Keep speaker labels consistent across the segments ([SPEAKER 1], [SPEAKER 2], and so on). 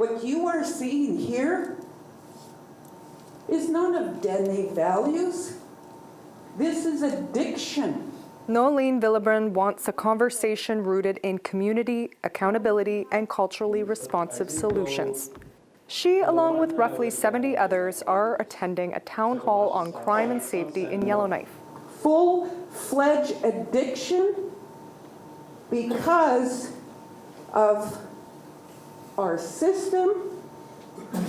[SPEAKER 1] What you are seeing here is none of Dene values. This is addiction.
[SPEAKER 2] Nolene Villebrun wants a conversation rooted in community, accountability, and culturally responsive solutions. She, along with roughly 70 others, are attending a town hall on crime and safety in Yellowknife.
[SPEAKER 1] Full-fledged addiction because of our system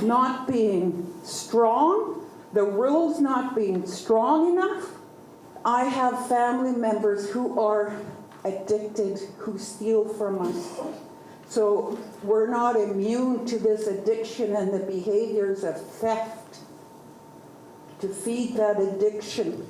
[SPEAKER 1] not being strong, the rules not being strong enough. I have family members who are addicted, who steal from us. So we're not immune to this addiction and the behaviors of theft to feed that addiction.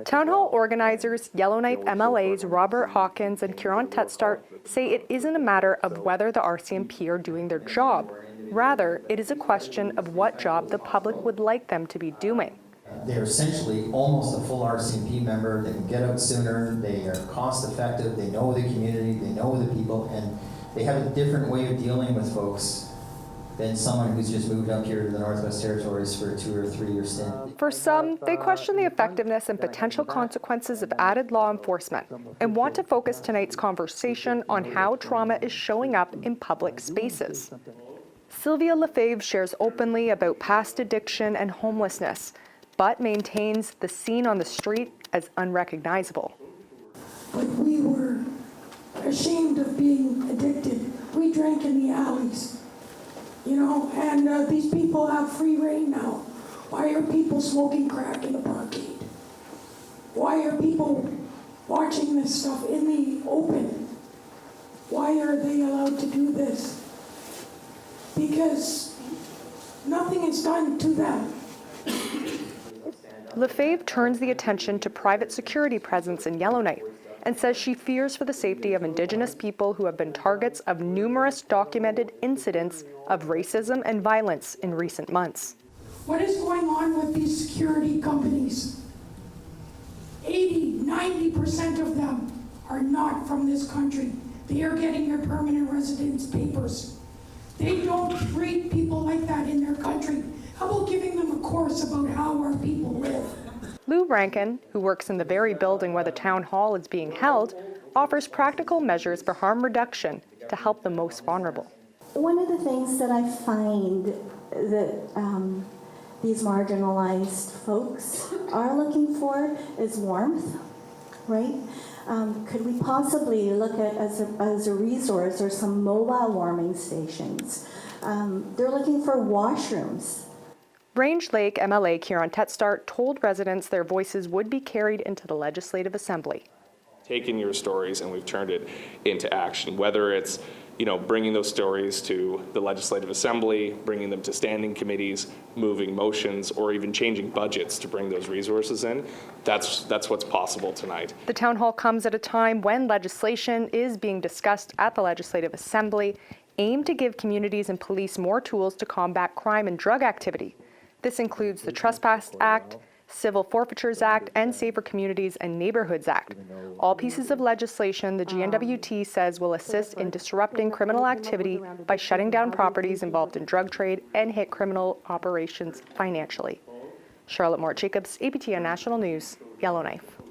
[SPEAKER 2] Town hall organizers, Yellowknife MLAs Robert Hawkins and Kieran Tetstart say it isn't a matter of whether the RCMP are doing their job. Rather, it is a question of what job the public would like them to be doing.
[SPEAKER 3] They're essentially almost a full RCMP member. They can get out sooner, they are cost effective, they know the community, they know the people, and they have a different way of dealing with folks than someone who's just moved up here to the Northwest Territories for a 2 or 3 year stint.
[SPEAKER 2] For some, they question the effectiveness and potential consequences of added law enforcement and want to focus tonight's conversation on how trauma is showing up in public spaces. Sylvia Lefebvre shares openly about past addiction and homelessness, but maintains the scene on the street as unrecognizable.
[SPEAKER 4] But we were ashamed of being addicted. We drank in the alleys, you know, and these people have free reign now. Why are people smoking crack in the parkade? Why are people watching this stuff in the open? Why are they allowed to do this? Because nothing is done to them.
[SPEAKER 2] Lefebvre turns the attention to private security presence in Yellowknife and says she fears for the safety of Indigenous people who have been targets of numerous documented incidents of racism and violence in recent months.
[SPEAKER 4] What is going on with these security companies? 80–90% of them are not from this country. They are getting their permanent residence papers. They don't treat people like that in their country. How about giving them a course about how our people live?
[SPEAKER 2] Lou Rankin, who works in the very building where the town hall is being held, offers practical measures for harm reduction to help the most vulnerable.
[SPEAKER 5] One of the things that I find that these marginalized folks are looking for is warmth, right? Could we possibly look at as a resource or some mobile warming stations? They're looking for washrooms.
[SPEAKER 2] Range Lake MLA Kieran Tetstart told residents their voices would be carried into the Legislative Assembly.
[SPEAKER 6] Taken your stories and we've turned it into action, whether it's bringing those stories to the Legislative Assembly, bringing them to standing committees, moving motions, or even changing budgets to bring those resources in. That's what's possible tonight.
[SPEAKER 2] The town hall comes at a time when legislation is being discussed at the Legislative Assembly, aimed to give communities and police more tools to combat crime and drug activity. This includes the Trespass Act, Civil Forfeitures Act, and Safer Communities and Neighborhoods Act. All pieces of legislation the GNWT says will assist in disrupting criminal activity by shutting down properties involved in drug trade and hit criminal operations financially. Charlotte Mort-Jacobs, APTN National News, Yellowknife.